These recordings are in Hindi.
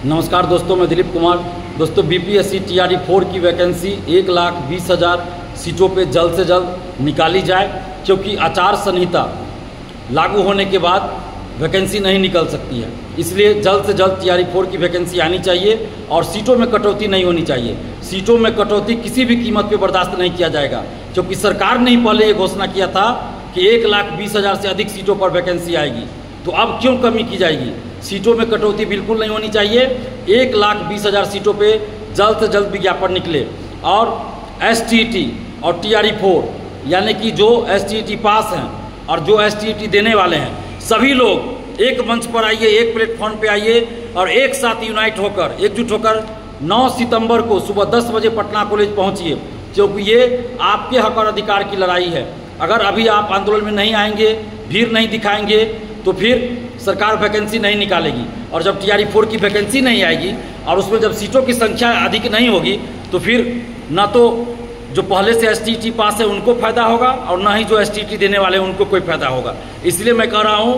नमस्कार दोस्तों, मैं दिलीप कुमार। दोस्तों, बीपीएससी टीआरई 4 की वैकेंसी 1,20,000 सीटों पे जल्द से जल्द निकाली जाए, क्योंकि आचार संहिता लागू होने के बाद वैकेंसी नहीं निकल सकती है। इसलिए जल्द से जल्द टीआरई 4 की वैकेंसी आनी चाहिए और सीटों में कटौती नहीं होनी चाहिए। सीटों में कटौती किसी भी कीमत पे बर्दाश्त नहीं किया जाएगा, क्योंकि सरकार ने ही पहले ये घोषणा किया था कि 1,20,000 से अधिक सीटों पर वैकेंसी आएगी। तो अब क्यों कमी की जाएगी? सीटों में कटौती बिल्कुल नहीं होनी चाहिए। 1,20,000 सीटों पे जल्द से जल्द विज्ञापन निकले और एसटीईटी और टीआरई 4 यानी कि जो एसटीईटी पास हैं और जो एसटीईटी देने वाले हैं, सभी लोग एक मंच पर आइए, एक प्लेटफॉर्म पे आइए और एक साथ यूनाइट होकर, एकजुट होकर 9 सितंबर को सुबह 10 बजे पटना कॉलेज पहुंचिए, क्योंकि ये आपके हक और अधिकार की लड़ाई है। अगर अभी आप आंदोलन में नहीं आएंगे, भीड़ नहीं दिखाएंगे, तो फिर सरकार वैकेंसी नहीं निकालेगी। और जब टीआरई 4 की वैकेंसी नहीं आएगी और उसमें जब सीटों की संख्या अधिक नहीं होगी, तो फिर ना तो जो पहले से एसटीईटी पास है उनको फायदा होगा और ना ही जो एसटीईटी देने वाले हैं उनको कोई फायदा होगा। इसलिए मैं कह रहा हूँ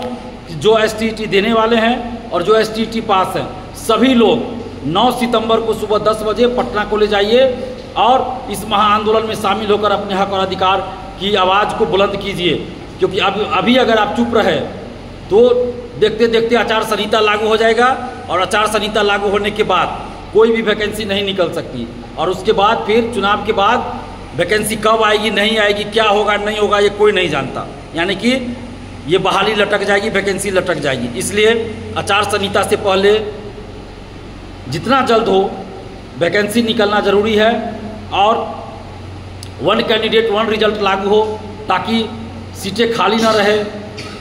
कि जो एसटीईटी देने वाले हैं और जो एसटीईटी पास हैं, सभी लोग 9 सितंबर को सुबह 10 बजे पटना कॉलेज आइए और इस महाआंदोलन में शामिल होकर अपने हक और अधिकार की आवाज़ को बुलंद कीजिए। क्योंकि अभी अगर आप चुप रहे तो देखते देखते आचार संहिता लागू हो जाएगा और आचार संहिता लागू होने के बाद कोई भी वैकेंसी नहीं निकल सकती। और उसके बाद फिर चुनाव के बाद वैकेंसी कब आएगी, नहीं आएगी, क्या होगा, नहीं होगा, ये कोई नहीं जानता। यानी कि ये बहाली लटक जाएगी, वैकेंसी लटक जाएगी। इसलिए आचार संहिता से पहले जितना जल्द हो वैकेंसी निकलना ज़रूरी है और 1 कैंडिडेट 1 रिजल्ट लागू हो, ताकि सीटें खाली ना रहे,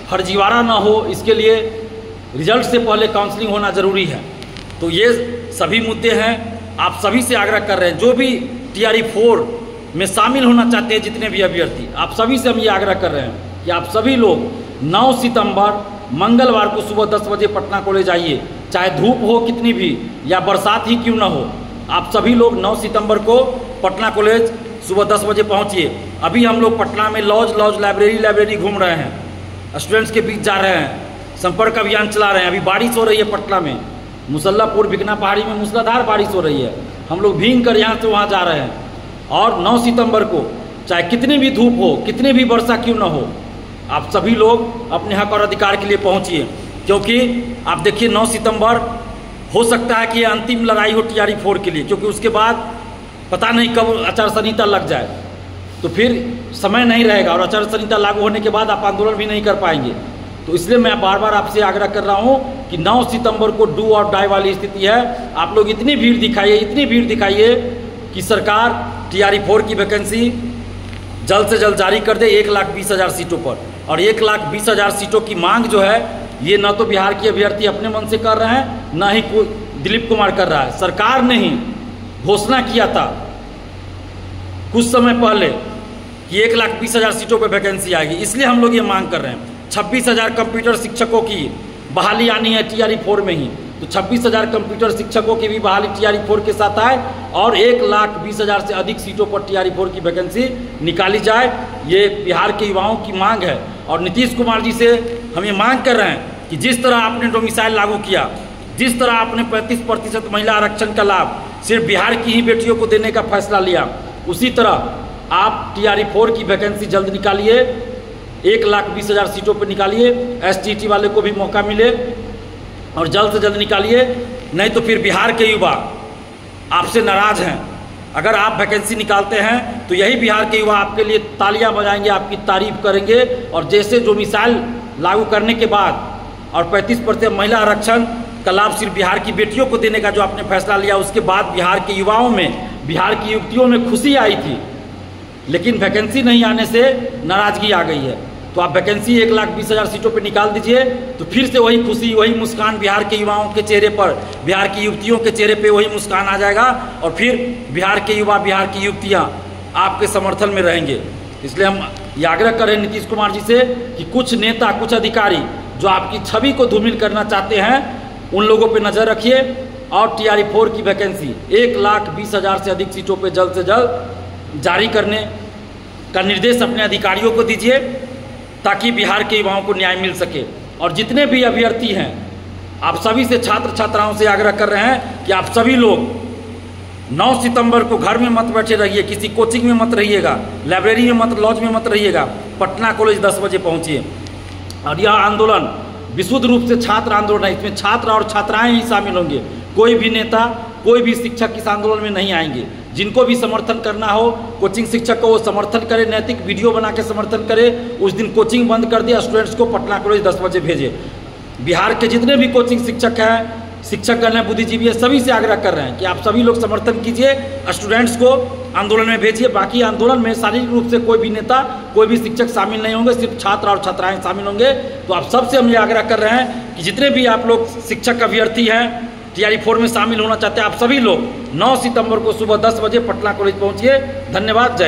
फर्जीवाड़ा ना हो। इसके लिए रिजल्ट से पहले काउंसलिंग होना ज़रूरी है। तो ये सभी मुद्दे हैं। आप सभी से आग्रह कर रहे हैं, जो भी टीआरई 4 में शामिल होना चाहते हैं, जितने भी अभ्यर्थी, आप सभी से हम ये आग्रह कर रहे हैं कि आप सभी लोग 9 सितंबर मंगलवार को सुबह 10 बजे पटना कॉलेज आइए। चाहे धूप हो कितनी भी या बरसात ही क्यों ना हो, आप सभी लोग 9 सितंबर को पटना कॉलेज सुबह 10 बजे पहुँचिए। अभी हम लोग पटना में लॉज लाइब्रेरी घूम रहे हैं, स्टूडेंट्स के बीच जा रहे हैं, संपर्क अभियान चला रहे हैं। अभी बारिश हो रही है पटना में, मुसल्लापुर बिकना पहाड़ी में मूसलाधार बारिश हो रही है। हम लोग भीग कर यहाँ से वहाँ जा रहे हैं। और 9 सितंबर को चाहे कितनी भी धूप हो, कितनी भी वर्षा क्यों ना हो, आप सभी लोग अपने हक और अधिकार के लिए पहुँचिए। क्योंकि आप देखिए 9 सितंबर हो सकता है कि ये अंतिम लड़ाई हो टीआरई 4 के लिए, क्योंकि उसके बाद पता नहीं कब आचार संहिता लग जाए, तो फिर समय नहीं रहेगा और आचार संहिता लागू होने के बाद आप आंदोलन भी नहीं कर पाएंगे। तो इसलिए मैं बार बार आपसे आग्रह कर रहा हूँ कि 9 सितंबर को डू और डाई वाली स्थिति है। आप लोग इतनी भीड़ दिखाइए कि सरकार टीआरई 4 की वैकेंसी जल्द से जल्द जारी कर दे 1,20,000 सीटों पर। और 1,20,000 सीटों की मांग जो है, ये न तो बिहार के अभ्यर्थी अपने मन से कर रहे हैं, न ही दिलीप कुमार कर रहा है। सरकार ने ही घोषणा किया था कुछ समय पहले कि 1,20,000 सीटों पर वैकेंसी आएगी। इसलिए हम लोग ये मांग कर रहे हैं। 26,000 कंप्यूटर शिक्षकों की बहाली आनी है टीआरई 4 में ही, तो 26,000 कंप्यूटर शिक्षकों की भी बहाली टीआरई 4 के साथ आए और 1,20,000 से अधिक सीटों पर टीआरई 4 की वैकेंसी निकाली जाए। ये बिहार के युवाओं की मांग है। और नीतीश कुमार जी से हम ये मांग कर रहे हैं कि जिस तरह आपने डोमिसाइल लागू किया, जिस तरह आपने 35% महिला आरक्षण का लाभ सिर्फ बिहार की ही बेटियों को देने का फैसला लिया, उसी तरह आप टीआरई 4 की वैकेंसी जल्द निकालिए, 1,20,000 सीटों पर निकालिए। एसटीईटी वाले को भी मौका मिले और जल्द से जल्द निकालिए, नहीं तो फिर बिहार के युवा आपसे नाराज़ हैं। अगर आप वैकेंसी निकालते हैं तो यही बिहार के युवा आपके लिए तालियां बजाएंगे, आपकी तारीफ करेंगे। और जैसे जो मिसाइल लागू करने के बाद और 35% महिला आरक्षण का लाभ सिर्फ बिहार की बेटियों को देने का जो आपने फैसला लिया, उसके बाद बिहार के युवाओं में, बिहार की युवतियों में खुशी आई थी, लेकिन वैकेंसी नहीं आने से नाराज़गी आ गई है। तो आप वैकेंसी 1,20,000 सीटों पे निकाल दीजिए, तो फिर से वही खुशी, वही मुस्कान बिहार के युवाओं के चेहरे पर, बिहार की युवतियों के चेहरे पे वही मुस्कान आ जाएगा और फिर बिहार के युवा, बिहार की युवतियाँ आपके समर्थन में रहेंगे। इसलिए हम ये आग्रह करें नीतीश कुमार जी से कि कुछ नेता, कुछ अधिकारी जो आपकी छवि को धूमिल करना चाहते हैं, उन लोगों पर नज़र रखिए और टीआरई 4 की वैकेंसी 1,20,000 से अधिक सीटों पर जल्द से जल्द जारी करने का निर्देश अपने अधिकारियों को दीजिए, ताकि बिहार के युवाओं को न्याय मिल सके। और जितने भी अभ्यर्थी हैं आप सभी से छात्र छात्राओं से आग्रह कर रहे हैं कि आप सभी लोग 9 सितंबर को घर में मत बैठे रहिए, किसी कोचिंग में मत रहिएगा, लाइब्रेरी में मत, लॉज में मत रहिएगा, पटना कॉलेज 10 बजे पहुंचिए। और यह आंदोलन विशुद्ध रूप से छात्र आंदोलन है, इसमें छात्र और छात्राएं ही शामिल होंगे। कोई भी नेता, कोई भी शिक्षक इस आंदोलन में नहीं आएंगे। जिनको भी समर्थन करना हो कोचिंग शिक्षक को, वो समर्थन करे, नैतिक वीडियो बना के समर्थन करे। उस दिन कोचिंग बंद कर दिया, स्टूडेंट्स को पटना कॉलेज 10 बजे भेजे। बिहार के जितने भी कोचिंग शिक्षक हैं, शिक्षकगण हैं, बुद्धिजीवी है, सभी से आग्रह कर रहे हैं कि आप सभी लोग समर्थन कीजिए, स्टूडेंट्स को आंदोलन में भेजिए। बाकी आंदोलन में शारीरिक रूप से कोई भी नेता, कोई भी शिक्षक शामिल नहीं होंगे, सिर्फ छात्र और छात्राएं शामिल होंगे। तो आप सबसे हम ये आग्रह कर रहे हैं कि जितने भी आप लोग शिक्षक अभ्यर्थी हैं, TRE 4 में शामिल होना चाहते हैं, आप सभी लोग 9 सितंबर को सुबह 10 बजे पटना कॉलेज पहुंचिए। धन्यवाद। जय